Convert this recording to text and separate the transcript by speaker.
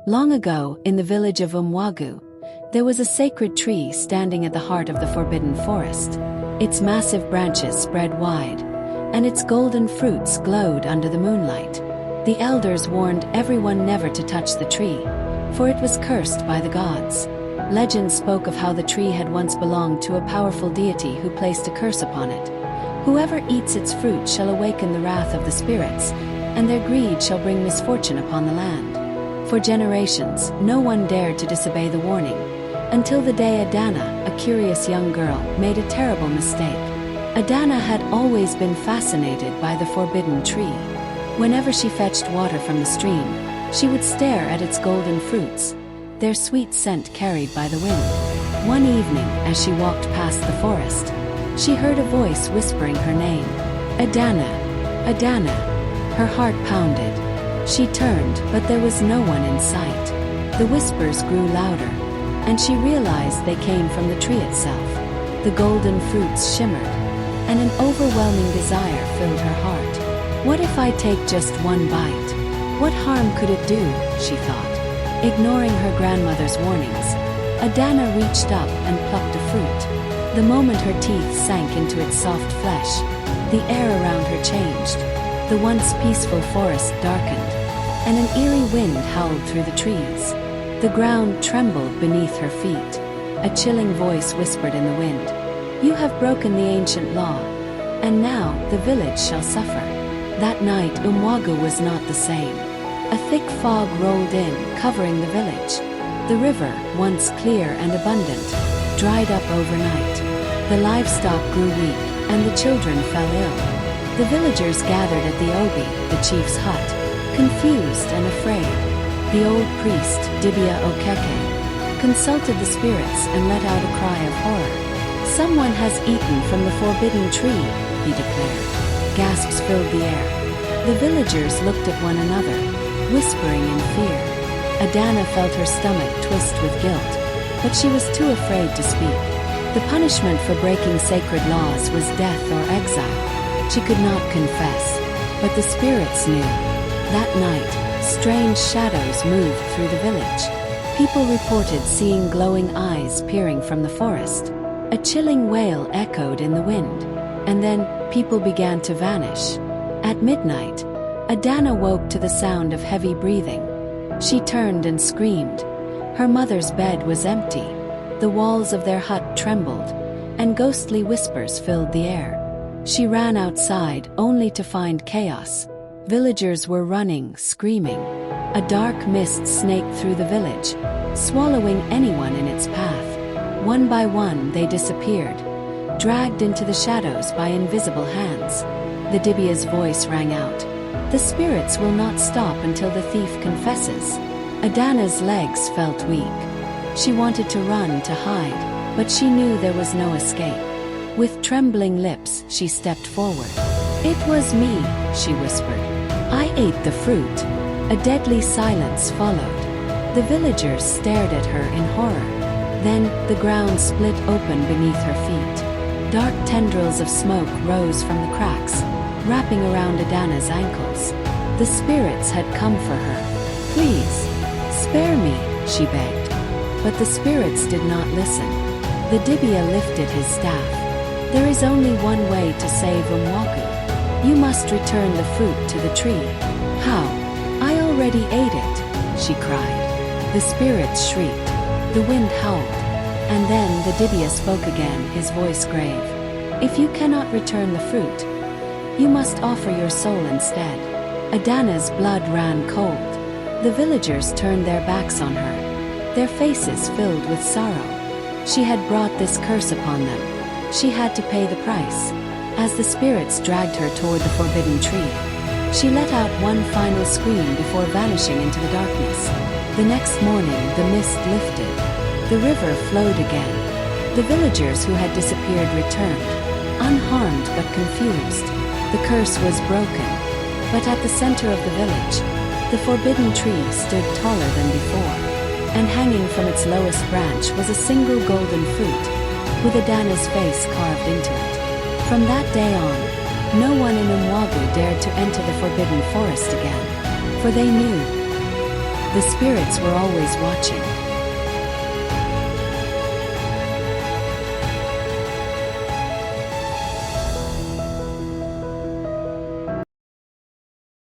Speaker 1: Long ago, in the village of Umwagu, there was a sacred tree standing at the heart of the forbidden forest. Its massive branches spread wide, and its golden fruits glowed under the moonlight. The elders warned everyone never to touch the tree, for it was cursed by the gods. Legend spoke of how the tree had once belonged to a powerful deity who placed a curse upon it. Whoever eats its fruit shall awaken the wrath of the spirits, and their greed shall bring misfortune upon the land. For generations, no one dared to disobey the warning, until the day Adanna, a curious young girl, made a terrible mistake. Adanna had always been fascinated by the forbidden tree. Whenever she fetched water from the stream, she would stare at its golden fruits, their sweet scent carried by the wind. One evening, as she walked past the forest, she heard a voice whispering her name. Adanna, Adanna. Her heart pounded. She turned, but there was no one in sight. The whispers grew louder, and she realized they came from the tree itself. The golden fruits shimmered, and an overwhelming desire filled her heart. What if I take just one bite? What harm could it do, she thought. Ignoring her grandmother's warnings, Adanna reached up and plucked a fruit. The moment her teeth sank into its soft flesh, the air around her changed. The once peaceful forest darkened, and an eerie wind howled through the trees. The ground trembled beneath her feet. A chilling voice whispered in the wind, "You have broken the ancient law, and now the village shall suffer." That night Umwagu was not the same. A thick fog rolled in, covering the village. The river, once clear and abundant, dried up overnight. The livestock grew weak, and the children fell ill. The villagers gathered at the obi, the chief's hut, confused and afraid. The old priest, Dibia Okeke, consulted the spirits and let out a cry of horror. "Someone has eaten from the forbidden tree," he declared. Gasps filled the air. The villagers looked at one another, whispering in fear. Adanna felt her stomach twist with guilt, but she was too afraid to speak. The punishment for breaking sacred laws was death or exile. She could not confess, but the spirits knew. That night, strange shadows moved through the village. People reported seeing glowing eyes peering from the forest. A chilling wail echoed in the wind, and then people began to vanish. At midnight, Adanna woke to the sound of heavy breathing. She turned and screamed. Her mother's bed was empty. The walls of their hut trembled, and ghostly whispers filled the air. She ran outside, only to find chaos. Villagers were running, screaming. A dark mist snaked through the village, swallowing anyone in its path. One by one they disappeared, dragged into the shadows by invisible hands. The Dibia's voice rang out. "The spirits will not stop until the thief confesses." Adanna's legs felt weak. She wanted to run to hide, but she knew there was no escape. With trembling lips, she stepped forward. "It was me," she whispered. "I ate the fruit." A deadly silence followed. The villagers stared at her in horror. Then, the ground split open beneath her feet. Dark tendrils of smoke rose from the cracks, wrapping around Adanna's ankles. The spirits had come for her. "Please, spare me," she begged. But the spirits did not listen. The Dibia lifted his staff. "There is only one way to save Umwagu. You must return the fruit to the tree." "How? I already ate it," she cried. The spirits shrieked. The wind howled. And then the Dibia spoke again, his voice grave. "If you cannot return the fruit, you must offer your soul instead." Adanna's blood ran cold. The villagers turned their backs on her, their faces filled with sorrow. She had brought this curse upon them. She had to pay the price. As the spirits dragged her toward the forbidden tree, she let out one final scream before vanishing into the darkness. The next morning, the mist lifted. The river flowed again. The villagers who had disappeared returned, unharmed but confused. The curse was broken, but at the center of the village, the forbidden tree stood taller than before, and hanging from its lowest branch was a single golden fruit, with Adanna's face carved into it. From that day on, no one in Umwagu dared to enter the forbidden forest again, for they knew The spirits were always watching.